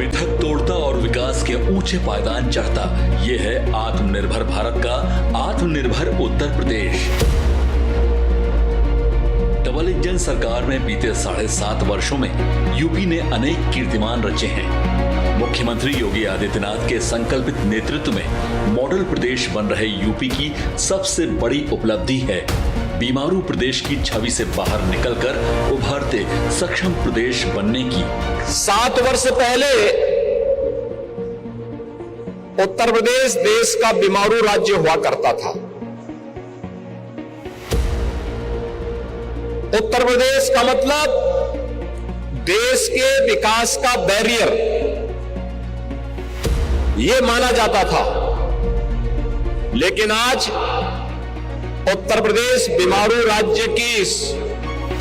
मिथक तोड़ता और विकास के ऊंचे पायदान चढ़ता। ये है आत्मनिर्भर भारत का आत्मनिर्भर उत्तर प्रदेश। डबल इंजन सरकार में बीते 7.5 वर्षों में यूपी ने अनेक कीर्तिमान रचे हैं। मुख्यमंत्री योगी आदित्यनाथ के संकल्पित नेतृत्व में मॉडल प्रदेश बन रहे यूपी की सबसे बड़ी उपलब्धि है बीमारू प्रदेश की छवि से बाहर निकलकर उभरते सक्षम प्रदेश बनने की। 7 वर्ष पहले उत्तर प्रदेश देश का बीमारू राज्य हुआ करता था। उत्तर प्रदेश का मतलब देश के विकास का बैरियर यह माना जाता था, लेकिन आज उत्तर प्रदेश बीमारू राज्य की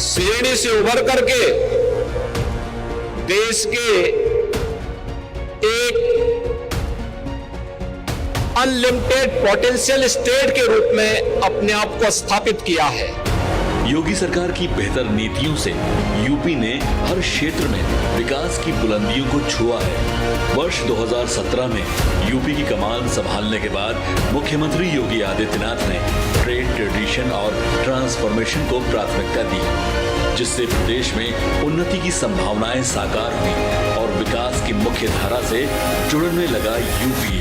श्रेणी से उभर करके देश के एक अनलिमिटेड पोटेंशियल स्टेट के रूप में अपने आप को स्थापित किया है। योगी सरकार की बेहतर नीतियों से यूपी ने हर क्षेत्र में विकास की बुलंदियों को छुआ है। वर्ष 2017 में यूपी की कमान संभालने के बाद मुख्यमंत्री योगी आदित्यनाथ ने ट्रेड, ट्रेडिशन और ट्रांसफॉर्मेशन को प्राथमिकता दी, जिससे प्रदेश में उन्नति की संभावनाएं साकार हुई और विकास की मुख्य धारा से जुड़ने लगा यूपी।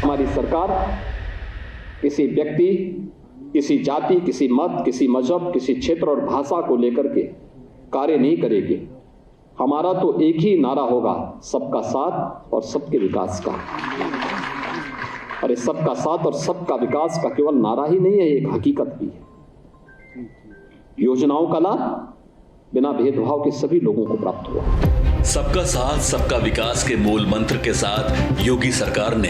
हमारी सरकार किसी व्यक्ति, किसी जाति, किसी मत, किसी मजहब, किसी क्षेत्र और भाषा को लेकर के कार्य नहीं करेगी। हमारा तो एक ही नारा होगा, सबका साथ और सबके विकास का। अरे सबका साथ और सबका विकास का केवल नारा ही नहीं है, एक हकीकत भी है। योजनाओं का लाभ बिना भेदभाव के सभी लोगों को प्राप्त हुआ। सबका साथ सबका विकास के मूल मंत्र के साथ योगी सरकार ने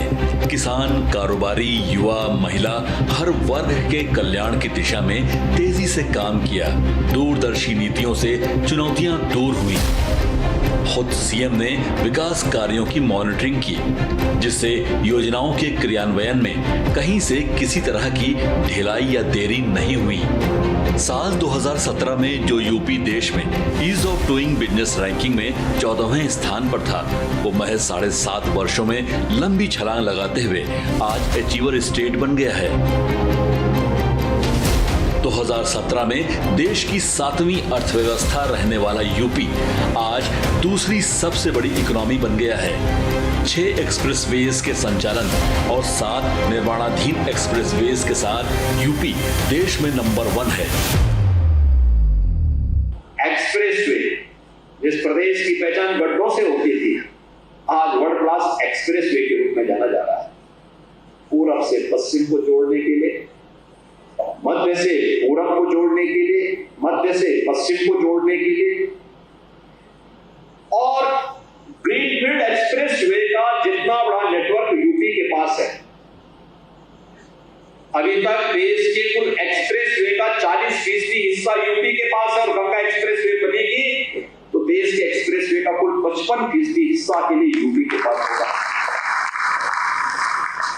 किसान, कारोबारी, युवा, महिला हर वर्ग के कल्याण की दिशा में तेजी से काम किया। दूरदर्शी नीतियों से चुनौतियां दूर हुई। खुद सीएम ने विकास कार्यों की मॉनिटरिंग की, जिससे योजनाओं के क्रियान्वयन में कहीं से किसी तरह की ढिलाई या देरी नहीं हुई। साल 2017 में जो यूपी देश में ease of doing business ranking में 14वें स्थान पर था, वो महज 7.5 वर्षों में लंबी छलांग लगाते हुए आज अचीवर स्टेट बन गया है। 2017 में देश की 7वीं अर्थव्यवस्था रहने वाला यूपी आज दूसरी सबसे बड़ी इकोनॉमी बन गया है। 6 एक्सप्रेसवेज के संचालन और 7 निर्माणाधीन एक्सप्रेसवेज के साथ यूपी देश में नंबर 1 है। एक्सप्रेसवे जिस प्रदेश की पहचान गड्ढों से होती थी, आज वर्ल्ड क्लास एक्सप्रेसवे के रूप में जाना जा रहा है। पूरब से पश्चिम को जोड़ने के लिए, मध्य से पूरब को जोड़ने के लिए, मध्य से पश्चिम को जोड़ने के लिए, और ग्रीनफील्ड एक्सप्रेसवे का जितना बड़ा नेटवर्क यूपी के पास है, अभी तक देश के कुल एक्सप्रेसवे का 40% हिस्सा यूपी के पास है, और गंगा एक्सप्रेसवे बनेगी तो देश के एक्सप्रेसवे का कुल 55% हिस्सा के लिए यूपी के पास होगा,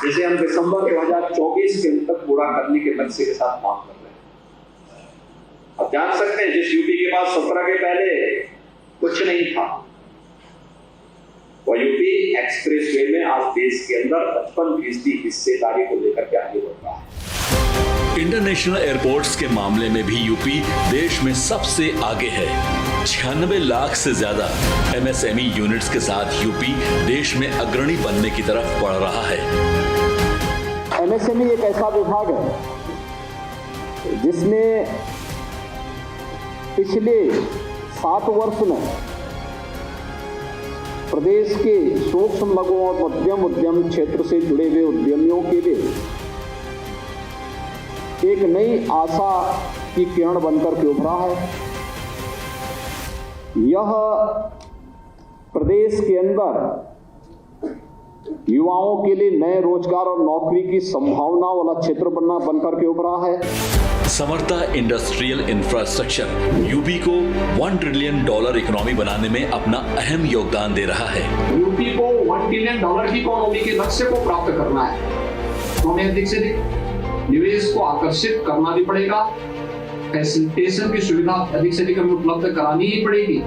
जिसे हम दिसंबर 2024 के अंत तक पूरा करने के लक्ष्य के साथ काम कर रहे हैं। आप जान सकते हैं, जिस यूपी के पास 17 के पहले कुछ नहीं था, वह यूपी एक्सप्रेसवे में आज देश के अंदर 55% हिस्सेदारी को लेकर के आगे बढ़ रहा है। इंटरनेशनल एयरपोर्ट्स के मामले में भी यूपी देश में सबसे आगे है। 96 लाख से ज्यादा एमएसएमई यूनिट्स के साथ यूपी देश में अग्रणी बनने की तरफ बढ़ रहा है। एमएसएमई एक ऐसा विभाग है जिसने पिछले 7 वर्ष में प्रदेश के सूक्ष्म, लघु और मध्यम उद्यम क्षेत्र से जुड़े हुए उद्यमियों के लिए एक नई आशा की किरण बनकर के उभरा है। यह प्रदेश के अंदर युवाओं के लिए नए रोजगार और नौकरी की संभावना वाला क्षेत्र बनकर के उभरा है। समर्था इंडस्ट्रियल इंफ्रास्ट्रक्चर यूपी को $1 ट्रिलियन इकोनॉमी बनाने में अपना अहम योगदान दे रहा है। यूपी को $1 ट्रिलियन की इकोनॉमी के लक्ष्य को प्राप्त करना है, तो हमें अधिक से अधिक निवेश को आकर्षित करना भी पड़ेगा, फैसिलिटेशन की सुविधा अधिक से अधिक उपलब्ध करानी ही पड़ेगी,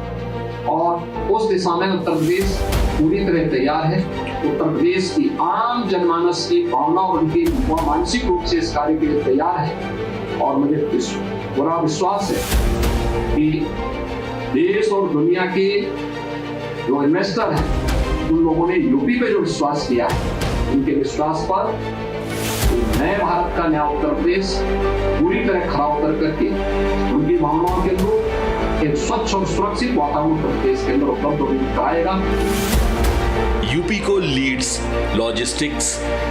और उस दिशा में उत्तर प्रदेश पूरी तरह तैयार है। उत्तर प्रदेश की आम जनमानस की भावना और उनकी मानसिक रूप से इस कार्य के लिए तैयार है और मुझे पूरा विश्वास है कि देश और दुनिया के जो इन्वेस्टर हैं उन लोगों ने यूपी पे जो विश्वास किया है, उनके विश्वास पर नए भारत का नया उत्तर प्रदेश पूरी तरह खरा उतर करके उनकी भावनाओं के अनुरूप एक स्वच्छ और सुरक्षित वातावरण उत्तर प्रदेश के अंदर उपलब्ध कराएगा। यूपी को LEADS logistics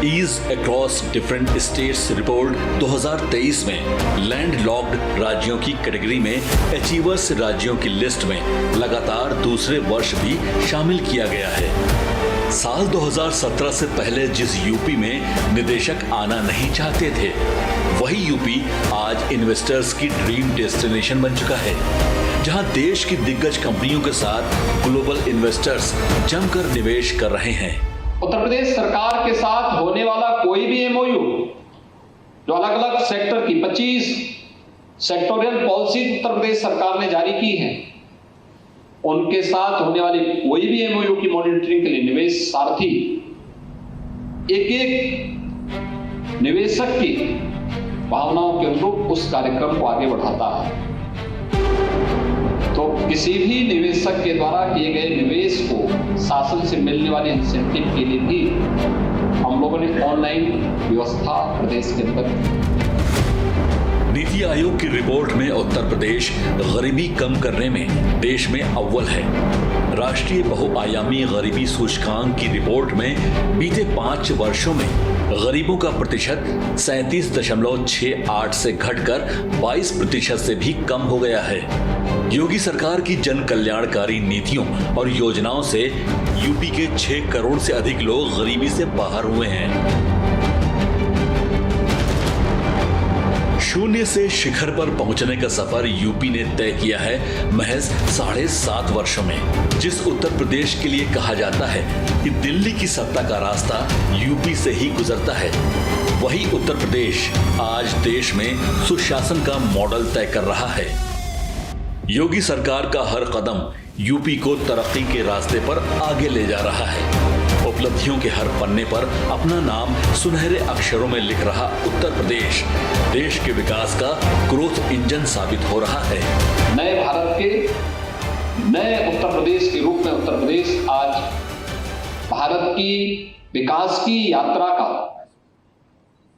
ease across different states report 2023 में लैंडलॉक्ड राज्यों की कैटेगरी में अचीवर्स राज्यों की लिस्ट में लगातार दूसरे वर्ष भी शामिल किया गया है। साल 2017 से पहले जिस यूपी में निदेशक आना नहीं चाहते थे, वही यूपी आज इन्वेस्टर्स की ड्रीम डेस्टिनेशन बन चुका है, जहां देश की दिग्गज कंपनियों के साथ ग्लोबल इन्वेस्टर्स जमकर निवेश कर रहे हैं। उत्तर प्रदेश सरकार के साथ होने वाला कोई भी एमओयू जो अलग अलग सेक्टर की 25 सेक्टोरियल पॉलिसी उत्तर प्रदेश सरकार ने जारी की है, उनके साथ होने वाली कोई भी एमओयू की मॉनिटरिंग के लिए निवेश सारथी एक एक निवेशक की भावनाओं के अनुरूप उस कार्यक्रम को आगे बढ़ाता है। तो किसी भी निवेशक के द्वारा किए गए निवेश को शासन से मिलने वाले इंसेंटिव के लिए भी हम लोगों ने ऑनलाइन व्यवस्था प्रदेश के अंदर। नीति आयोग की रिपोर्ट में उत्तर प्रदेश गरीबी कम करने में देश में अव्वल है। राष्ट्रीय बहुआयामी गरीबी सूचकांक की रिपोर्ट में बीते 5 वर्षों में गरीबों का प्रतिशत 37.68 से घटकर 22% से भी कम हो गया है। योगी सरकार की जन कल्याणकारी नीतियों और योजनाओं से यूपी के 6 करोड़ से अधिक लोग गरीबी से बाहर हुए हैं। शून्य से शिखर पर पहुंचने का सफर यूपी ने तय किया है महज 7.5 वर्षों में। जिस उत्तर प्रदेश के लिए कहा जाता है कि दिल्ली की सत्ता का रास्ता यूपी से ही गुजरता है, वही उत्तर प्रदेश आज देश में सुशासन का मॉडल तय कर रहा है। योगी सरकार का हर कदम यूपी को तरक्की के रास्ते पर आगे ले जा रहा है। उपलब्धियों के हर पन्ने पर अपना नाम सुनहरे अक्षरों में लिख रहा उत्तर प्रदेश देश के विकास का ग्रोथ इंजन साबित हो रहा है। नए भारत के नए उत्तर प्रदेश के रूप में उत्तर प्रदेश आज भारत की विकास की यात्रा का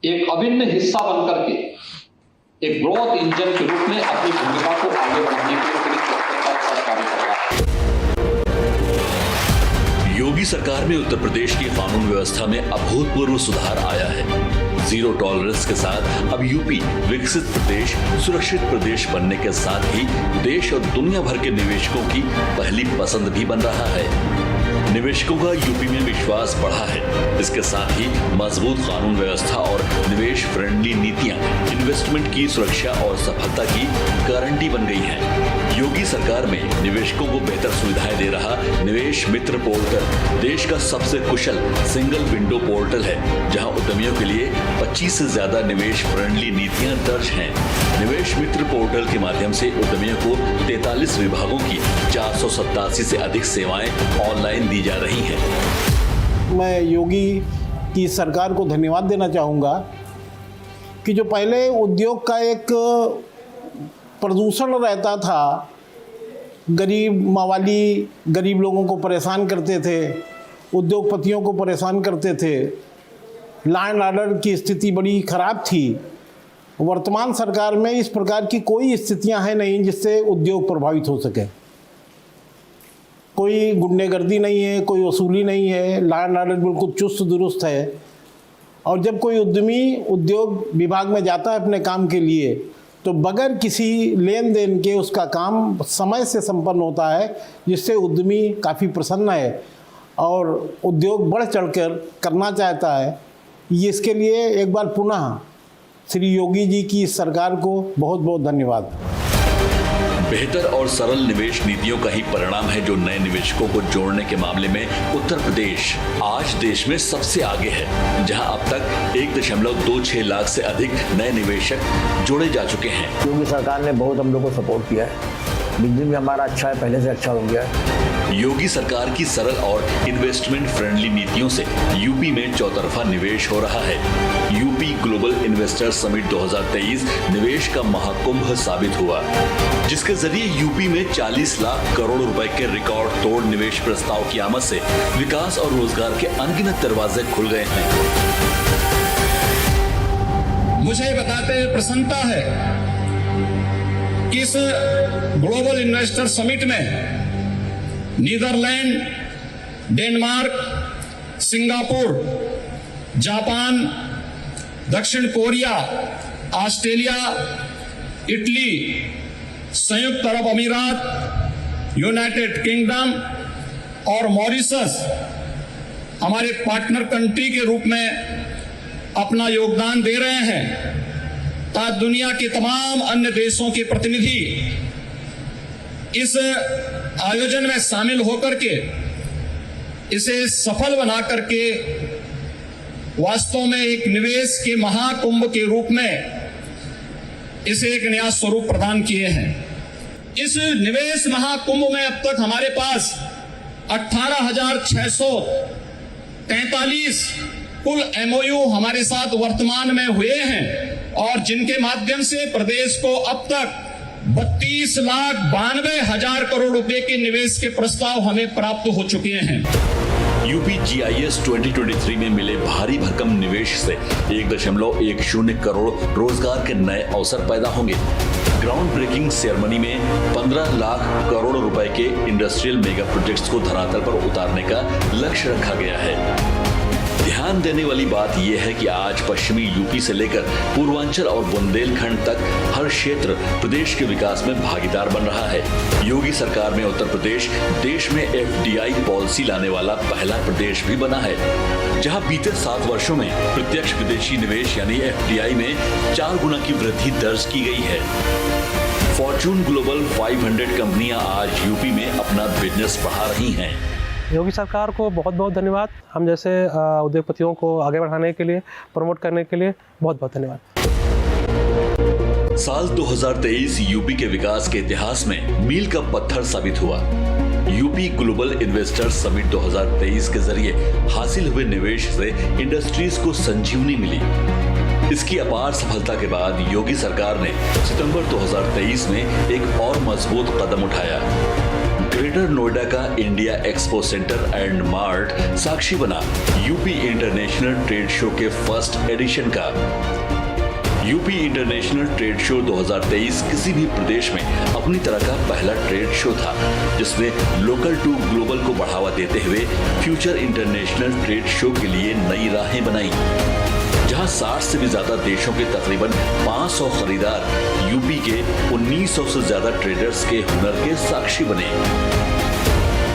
एक अभिन्न हिस्सा बनकर के एक ग्रोथ इंजन के रूप में अपनी भूमिका को आगे बढ़ाने के लिए कार्य कर रहा है। योगी सरकार में उत्तर प्रदेश की कानून व्यवस्था में अभूतपूर्व सुधार आया है। जीरो टॉलरेंस के साथ अब यूपी विकसित प्रदेश, सुरक्षित प्रदेश बनने के साथ ही देश और दुनिया भर के निवेशकों की पहली पसंद भी बन रहा है। निवेशकों का यूपी में विश्वास बढ़ा है। इसके साथ ही मजबूत कानून व्यवस्था और निवेश फ्रेंडली नीतियां इन्वेस्टमेंट की सुरक्षा और सफलता की गारंटी बन गई हैं। योगी सरकार में निवेशकों को बेहतर सुविधाएं दे रहा निवेश मित्र पोर्टल देश का सबसे कुशल सिंगल विंडो पोर्टल है, जहां उद्यमियों के लिए 25 से ज्यादा निवेश फ्रेंडली नीतियां दर्ज हैं। निवेश मित्र पोर्टल के माध्यम से उद्यमियों को 43 विभागों की 487 से अधिक सेवाएं ऑनलाइन दी जा रही हैं। मैं योगी की सरकार को धन्यवाद देना चाहूँगा कि जो पहले उद्योग का एक प्रदूषण रहता था, गरीब मवाली गरीब लोगों को परेशान करते थे, उद्योगपतियों को परेशान करते थे, लॉ एंड ऑर्डर की स्थिति बड़ी खराब थी। वर्तमान सरकार में इस प्रकार की कोई स्थितियां हैं नहीं जिससे उद्योग प्रभावित हो सके। कोई गुंडागर्दी नहीं है, कोई वसूली नहीं है, लॉ एंड ऑर्डर बिल्कुल चुस्त दुरुस्त है। और जब कोई उद्यमी उद्योग विभाग में जाता है अपने काम के लिए, तो बगैर किसी लेन देन के उसका काम समय से संपन्न होता है, जिससे उद्यमी काफ़ी प्रसन्न है और उद्योग बढ़ चढ़कर करना चाहता है। ये इसके लिए एक बार पुनः श्री योगी जी की सरकार को बहुत बहुत धन्यवाद। बेहतर और सरल निवेश नीतियों का ही परिणाम है जो नए निवेशकों को जोड़ने के मामले में उत्तर प्रदेश आज देश में सबसे आगे है, जहां अब तक 1.26 लाख से अधिक नए निवेशक जोड़े जा चुके हैं। योगी सरकार ने बहुत हम लोग को सपोर्ट किया है। बिजनेस भी हमारा अच्छा है, पहले से अच्छा हो गया है। योगी सरकार की सरल और इन्वेस्टमेंट फ्रेंडली नीतियों से यूपी में चौतरफा निवेश हो रहा है। यूपी ग्लोबल इन्वेस्टर समिट 2023 निवेश का महाकुंभ साबित हुआ, जिसके जरिए यूपी में 40 लाख करोड़ रुपए के रिकॉर्ड तोड़ निवेश प्रस्ताव की आमद से विकास और रोजगार के अनगिनत दरवाजे खुल गए हैं। मुझे बताते हुए प्रसन्नता है कि इस ग्लोबल इन्वेस्टर समिट में नीदरलैंड, डेनमार्क, सिंगापुर, जापान, दक्षिण कोरिया, ऑस्ट्रेलिया, इटली, संयुक्त अरब अमीरात, यूनाइटेड किंगडम और मॉरिशस हमारे पार्टनर कंट्री के रूप में अपना योगदान दे रहे हैं, ताकि दुनिया के तमाम अन्य देशों के प्रतिनिधि इस आयोजन में शामिल होकर के इसे सफल बना करके वास्तव में एक निवेश के महाकुंभ के रूप में इसे एक नया स्वरूप प्रदान किए हैं। इस निवेश महाकुंभ में अब तक हमारे पास 18,643 कुल MOU हमारे साथ वर्तमान में हुए हैं और जिनके माध्यम से प्रदेश को अब तक 32,92,000 करोड़ रुपए के निवेश के प्रस्ताव हमें प्राप्त हो चुके हैं। यूपी GIS 2023 में मिले भारी भरकम निवेश से 1.10 करोड़ रोजगार के नए अवसर पैदा होंगे। ग्राउंड ब्रेकिंग सेरेमनी में 15 लाख करोड़ रुपए के इंडस्ट्रियल मेगा प्रोजेक्ट्स को धरातल पर उतारने का लक्ष्य रखा गया है। ध्यान देने वाली बात यह है कि आज पश्चिमी यूपी से लेकर पूर्वांचल और बुंदेलखंड तक हर क्षेत्र प्रदेश के विकास में भागीदार बन रहा है। योगी सरकार में उत्तर प्रदेश देश में FDI पॉलिसी लाने वाला पहला प्रदेश भी बना है, जहां बीते 7 वर्षों में प्रत्यक्ष विदेशी निवेश यानी FDI में 4 गुना की वृद्धि दर्ज की गई है। फॉर्च्यून ग्लोबल 500 कंपनियां आज यूपी में अपना बिजनेस बढ़ा रही हैं। योगी सरकार को बहुत बहुत धन्यवाद। हम जैसे उद्योगपतियों को आगे बढ़ाने के लिए, प्रमोट करने के लिए बहुत बहुत धन्यवाद। साल 2023 यूपी के विकास के इतिहास में मील का पत्थर साबित हुआ। यूपी ग्लोबल इन्वेस्टर समिट 2023 के जरिए हासिल हुए निवेश से इंडस्ट्रीज को संजीवनी मिली। इसकी अपार सफलता के बाद योगी सरकार ने सितंबर 2023 में एक और मजबूत कदम उठाया। ग्रेटर नोएडा का India expo centre and mart साक्षी बना यूपी इंटरनेशनल ट्रेड शो के फर्स्ट एडिशन का। यूपी इंटरनेशनल ट्रेड शो 2023 किसी भी प्रदेश में अपनी तरह का पहला ट्रेड शो था, जिसने लोकल टू ग्लोबल को बढ़ावा देते हुए फ्यूचर इंटरनेशनल ट्रेड शो के लिए नई राहें बनाई, जहां 60 से भी ज्यादा देशों के तकरीबन 500 खरीदार यूपी के 1900 से ज्यादा ट्रेडर्स के हुनर के साक्षी बने।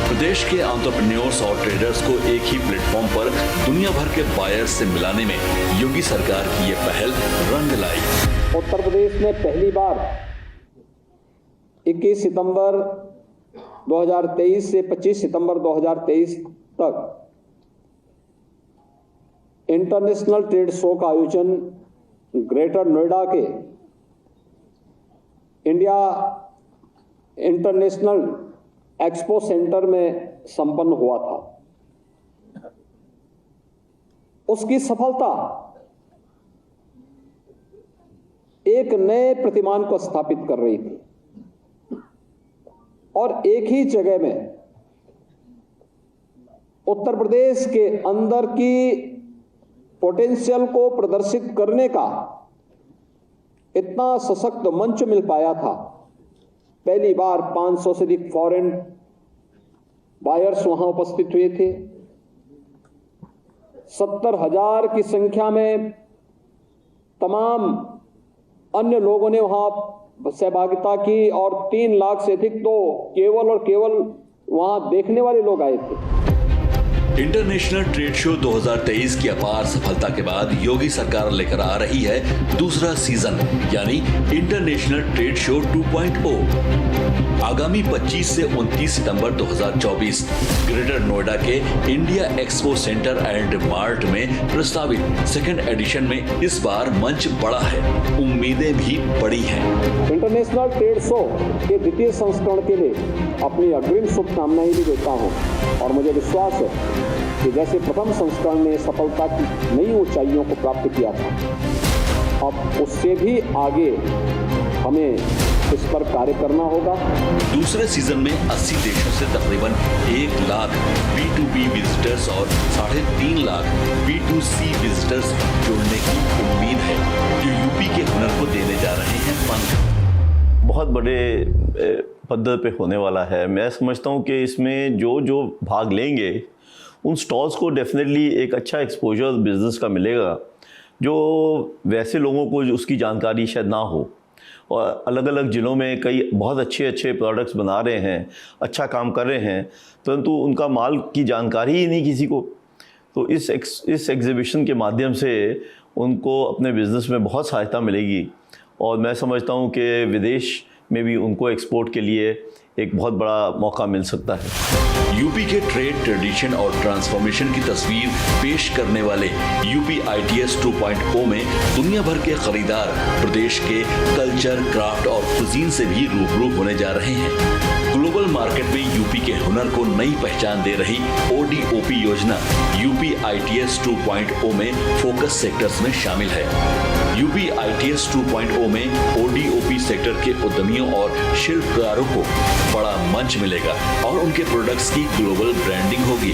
प्रदेश के एंटरप्रेन्योर्स और ट्रेडर्स को एक ही प्लेटफॉर्म पर दुनिया भर के बायर्स से मिलाने में योगी सरकार की ये पहल रंग लाई। उत्तर प्रदेश में पहली बार 21 सितंबर 2023 से 25 सितंबर 2023 तक इंटरनेशनल ट्रेड शो का आयोजन ग्रेटर नोएडा के इंडिया इंटरनेशनल एक्सपो सेंटर में संपन्न हुआ था। उसकी सफलता एक नए प्रतिमान को स्थापित कर रही थी और एक ही जगह में उत्तर प्रदेश के अंदर की पोटेंशियल को प्रदर्शित करने का इतना सशक्त मंच मिल पाया था। पहली बार 500 से अधिक फॉरेन बायर्स वहां उपस्थित हुए थे। 70,000 की संख्या में तमाम अन्य लोगों ने वहां सहभागिता की और 3 लाख से अधिक तो केवल और केवल वहां देखने वाले लोग आए थे। इंटरनेशनल ट्रेड शो 2023 की अपार सफलता के बाद योगी सरकार लेकर आ रही है दूसरा सीजन यानी इंटरनेशनल ट्रेड शो 2.0। आगामी 25 से 29 सितंबर 2024 ग्रेटर नोएडा के India expo centre and mart में प्रस्तावित सेकंड एडिशन में इस बार मंच बड़ा है, उम्मीदें भी बड़ी हैं। इंटरनेशनल ट्रेड शो के द्वितीय संस्करण के लिए अपनी अग्रिम शुभकामनाएं भी देता हूं और मुझे विश्वास है कि जैसे प्रथम संस्करण ने सफलता की नई ऊंचाइयों को प्राप्त किया था, अब उससे भी आगे हमें इस पर कार्य करना होगा। दूसरे सीजन में 80 देशों से तकरीबन 1 लाख B2B विजिटर्स और 3.5 लाख B2C विजिटर्स जुड़ने की उम्मीद है, जो यूपी के हुनर को देने जा रहे हैं पंख। बहुत बड़े पद्धर पे होने वाला है। मैं समझता हूँ कि इसमें जो भाग लेंगे उन स्टॉल्स को डेफिनेटली एक अच्छा एक्सपोजर बिजनेस का मिलेगा, जो वैसे लोगों को उसकी जानकारी शायद ना हो। और अलग अलग ज़िलों में कई बहुत अच्छे प्रोडक्ट्स बना रहे हैं, अच्छा काम कर रहे हैं, परंतु उनका माल की जानकारी ही नहीं किसी को। तो इस एग्जीबिशन के माध्यम से उनको अपने बिज़नेस में बहुत सहायता मिलेगी और मैं समझता हूँ कि विदेश में भी उनको एक्सपोर्ट के लिए एक बहुत बड़ा मौका मिल सकता है। यूपी के ट्रेड, ट्रेडिशन और ट्रांसफॉर्मेशन की तस्वीर पेश करने वाले यूपी ITS 2.0 में दुनिया भर के खरीदार प्रदेश के कल्चर, क्राफ्ट और कुजीन से भी रूबरू होने जा रहे हैं। ग्लोबल मार्केट में यूपी के हुनर को नई पहचान दे रही ODOP योजना यूपी ITS 2.0 में फोकस सेक्टर्स में शामिल है। यूपी ITS 2.0 में ODOP सेक्टर के उद्यमियों और शिल्पकारों को बड़ा मंच मिलेगा और उनके प्रोडक्ट्स की ग्लोबल ब्रांडिंग होगी।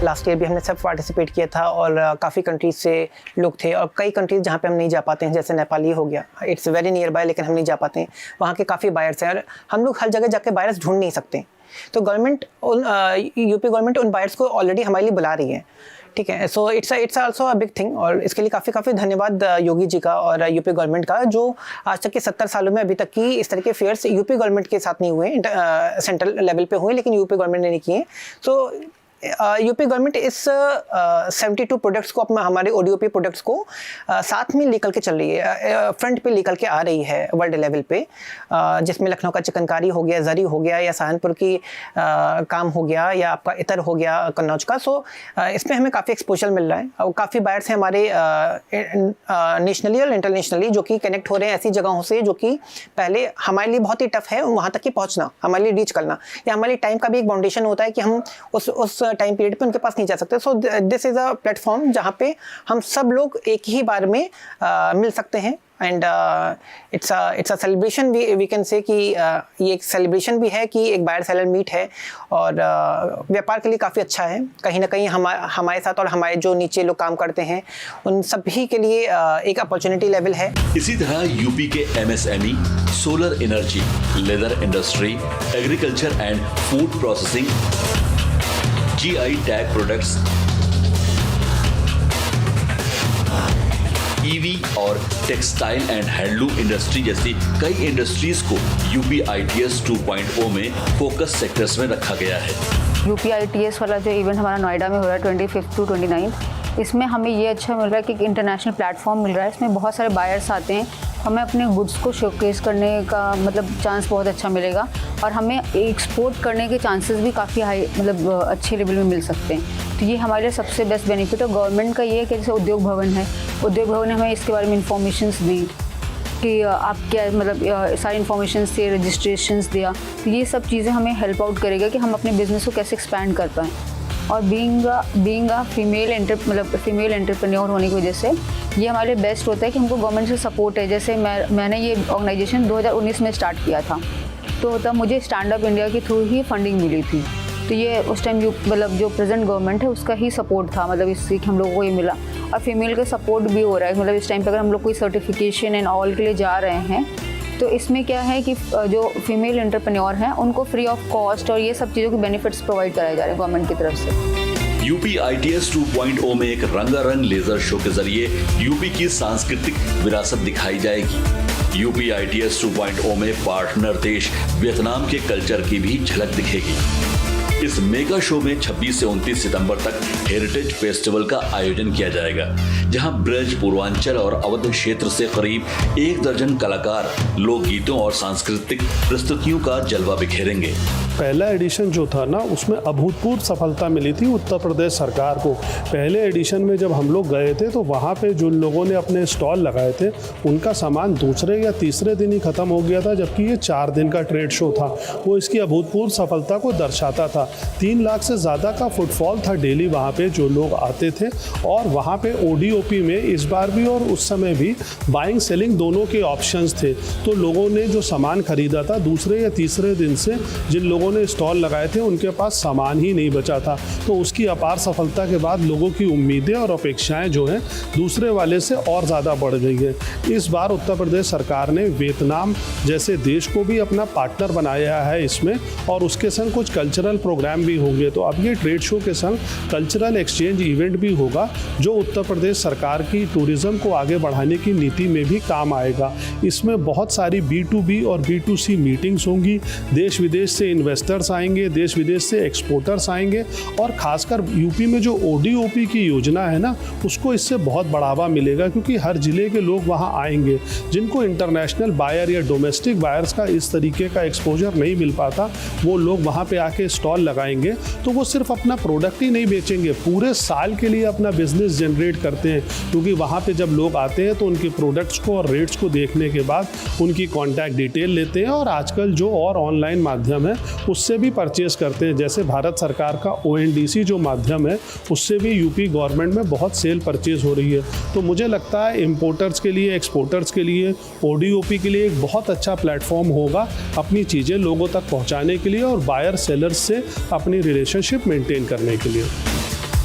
लास्ट ईयर भी हमने सब पार्टिसिपेट किया था और काफ़ी कंट्रीज से लोग थे और कई कंट्रीज जहाँ पे हम नहीं जा पाते हैं, जैसे नेपाली हो गया, इट्स वेरी नियर बाय, लेकिन हम नहीं जा पाते हैं। वहाँ के काफ़ी बायर्स हैं और हम लोग हर जगह जाके बायर्स ढूंढ नहीं सकते। तो गवर्नमेंट यूपी गवर्नमेंट उन बायर्स को ऑलरेडी हमारे लिए बुला रही है, ठीक है। So it's also a big thing और इसके लिए काफ़ी धन्यवाद योगी जी का और यूपी गवर्नमेंट का, जो आज तक के 70 सालों में अभी तक की इस तरह के फेयर्स यूपी गवर्नमेंट के साथ नहीं हुए, सेंट्रल लेवल पे हुए, लेकिन यूपी गवर्नमेंट ने नहीं किए। सो यूपी गवर्नमेंट इस 72 प्रोडक्ट्स को अपना हमारे ODOP प्रोडक्ट्स को साथ में लेकर के चल रही है, फ्रंट पे लेकर के आ रही है वर्ल्ड लेवल पे, जिसमें लखनऊ का चिकनकारी हो गया, जरी हो गया, या सहारनपुर की काम हो गया, या आपका इतर हो गया कन्नौज का। सो इसमें हमें काफ़ी एक्सपोजर मिल रहा है और काफ़ी बायर्स हैं हमारे नेशनली और इंटरनेशनली, जो कि कनेक्ट हो रहे हैं ऐसी जगहों से जो कि पहले हमारे लिए बहुत ही टफ है वहाँ तक कि पहुँचना, हमारे लिए रीच करना, या हमारे टाइम का भी एक बाउंडेशन होता है कि हम उस टाइम पीरियड पे उनके पास नहीं जा सकते। So this is a platform जहाँ पे हम सब लोग एक ही बार में मिल सकते हैं and it's a celebration, we can say कि ये एक सेलिब्रेशन भी है कि एक बायर सेलर मीट है और व्यापार के लिए काफ़ी अच्छा है। कहीं ना कहीं हमारे साथ और हमारे जो नीचे लोग काम करते हैं उन सभी के लिए एक अपॉर्चुनिटी लेवल है। इसी तरह यूपी के MSME, solar energy, leather industry, agriculture and food processing, GI tag products, EV और टेक्सटाइल एंड हैंडलूम इंडस्ट्री जैसी कई इंडस्ट्रीज को यूपी ITS 2.0 में फोकस सेक्टर्स में रखा गया है। यूपी ITS वाला जो इवेंट हमारा नोएडा में हो रहा है 25 to 29, इसमें हमें ये अच्छा मिल रहा है कि एक इंटरनेशनल प्लेटफॉर्म मिल रहा है। इसमें बहुत सारे बायर्स आते हैं, हमें अपने गुड्स को शोकेस करने का चांस बहुत अच्छा मिलेगा और हमें एक्सपोर्ट करने के चांसेस भी काफ़ी हाई अच्छे लेवल में मिल सकते हैं। तो ये हमारे लिए सबसे बेस्ट बेनिफिट। और गवर्नमेंट का ये है कि जैसे उद्योग भवन है, उद्योग भवन ने हमें इसके बारे में इंफॉर्मेशंस दी कि आप क्या सारी इंफॉर्मेशन से रजिस्ट्रेशंस दिया, तो ये सब चीज़ें हमें हेल्प आउट करेगा कि हम अपने बिज़नेस को कैसे एक्सपैंड कर पाएँ। और बीइंग अ फीमेल एंटरप्रेन्योर होने की वजह से ये हमारे लिए बेस्ट होता है कि हमको गवर्नमेंट से सपोर्ट है। जैसे मैंने ये ऑर्गेनाइजेशन 2019 में स्टार्ट किया था, तो तब मुझे स्टैंड अप इंडिया के थ्रू ही फंडिंग मिली थी। तो ये उस टाइम जो प्रेजेंट गवर्नमेंट है उसका ही सपोर्ट था, इससे हम लोगों को ये मिला। और फीमेल का सपोर्ट भी हो रहा है, इस टाइम पर अगर हम लोग कोई सर्टिफिकेशन एंड ऑल के लिए जा रहे हैं तो इसमें क्या है कि जो फीमेल एंटरप्रेन्योर हैं उनको फ्री ऑफ कॉस्ट और ये सब चीज़ों के बेनिफिट्स प्रोवाइड कराए जा रहे हैं गवर्नमेंट की तरफ से। यूपी ITS 2.0 में एक रंगारंग लेजर शो के जरिए यूपी की सांस्कृतिक विरासत दिखाई जाएगी। यूपी ITS 2.0 में पार्टनर देश वियतनाम के कल्चर की भी झलक दिखेगी। इस मेगा शो में 26 से 29 सितंबर तक हेरिटेज फेस्टिवल का आयोजन किया जाएगा, जहां ब्रज, पूर्वांचल और अवध क्षेत्र से करीब 1 दर्जन कलाकार लोकगीतों और सांस्कृतिक प्रस्तुतियों का जलवा बिखेरेंगे। पहला एडिशन जो था ना, उसमें अभूतपूर्व सफलता मिली थी उत्तर प्रदेश सरकार को। पहले एडिशन में जब हम लोग गए थे तो वहाँ पे जो लोगों ने अपने स्टॉल लगाए थे उनका सामान दूसरे या तीसरे दिन ही ख़त्म हो गया था, जबकि ये 4 दिन का ट्रेड शो था। वो इसकी अभूतपूर्व सफलता को दर्शाता था। 3 लाख से ज़्यादा का फुटफॉल था डेली वहाँ पे जो लोग आते थे। और वहाँ पे ODOP में इस बार भी और उस समय भी बाइंग सेलिंग दोनों के ऑप्शंस थे। तो लोगों ने जो सामान खरीदा था दूसरे या तीसरे दिन से जिन लोगों ने स्टॉल लगाए थे उनके पास सामान ही नहीं बचा था। तो उसकी अपार सफलता के बाद लोगों की उम्मीदें और अपेक्षाएं जो हैं दूसरे वाले से और ज़्यादा बढ़ गई है। इस बार उत्तर प्रदेश सरकार ने वियतनाम जैसे देश को भी अपना पार्टनर बनाया है इसमें, और उसके संग कुछ कल्चरल प्रोग्राम भी होंगे। तो अब ये ट्रेड शो के संग कल्चरल एक्सचेंज इवेंट भी होगा जो उत्तर प्रदेश सरकार की टूरिज्म को आगे बढ़ाने की नीति में भी काम आएगा। इसमें बहुत सारी B2B और B2C मीटिंग्स होंगी। देश विदेश से इन्वेस्टर्स आएंगे, देश विदेश से एक्सपोर्टर्स आएंगे, और खासकर यूपी में जो ODOP की योजना है ना, उसको इससे बहुत बढ़ावा मिलेगा, क्योंकि हर जिले के लोग वहाँ आएंगे जिनको इंटरनेशनल बायर या डोमेस्टिक बायर्स का इस तरीके का एक्सपोजर नहीं मिल पाता। वो लोग वहाँ पे आके स्टॉल लगाएंगे तो वो सिर्फ अपना प्रोडक्ट ही नहीं बेचेंगे, पूरे साल के लिए अपना बिजनेस जनरेट करते हैं। क्योंकि वहाँ पे जब लोग आते हैं तो उनके प्रोडक्ट्स को और रेट्स को देखने के बाद उनकी कॉन्टैक्ट डिटेल लेते हैं, और आजकल जो और ऑनलाइन माध्यम है उससे भी परचेस करते हैं। जैसे भारत सरकार का ONDC जो माध्यम है उससे भी यूपी गवर्नमेंट में बहुत सेल परचेज हो रही है। तो मुझे लगता है इम्पोर्टर्स के लिए, एक्सपोर्टर्स के लिए ODOP के लिए एक बहुत अच्छा प्लेटफॉर्म होगा अपनी चीज़ें लोगों तक पहुंचाने के लिए और बायर सेलर्स से अपनी रिलेशनशिप मेंटेन करने के लिए।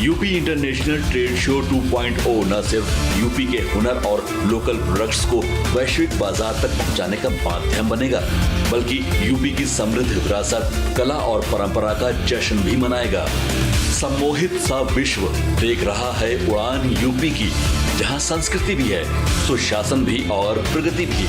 यूपी इंटरनेशनल ट्रेड शो 2.0 न सिर्फ यूपी के हुनर और लोकल प्रोडक्ट्स को वैश्विक बाजार तक पहुंचाने का माध्यम बनेगा, बल्कि यूपी की समृद्ध विरासत, कला और परंपरा का जश्न भी मनाएगा। सम्मोहित सा विश्व देख रहा है उड़ान यूपी की, जहां संस्कृति भी है, सुशासन भी और प्रगति भी।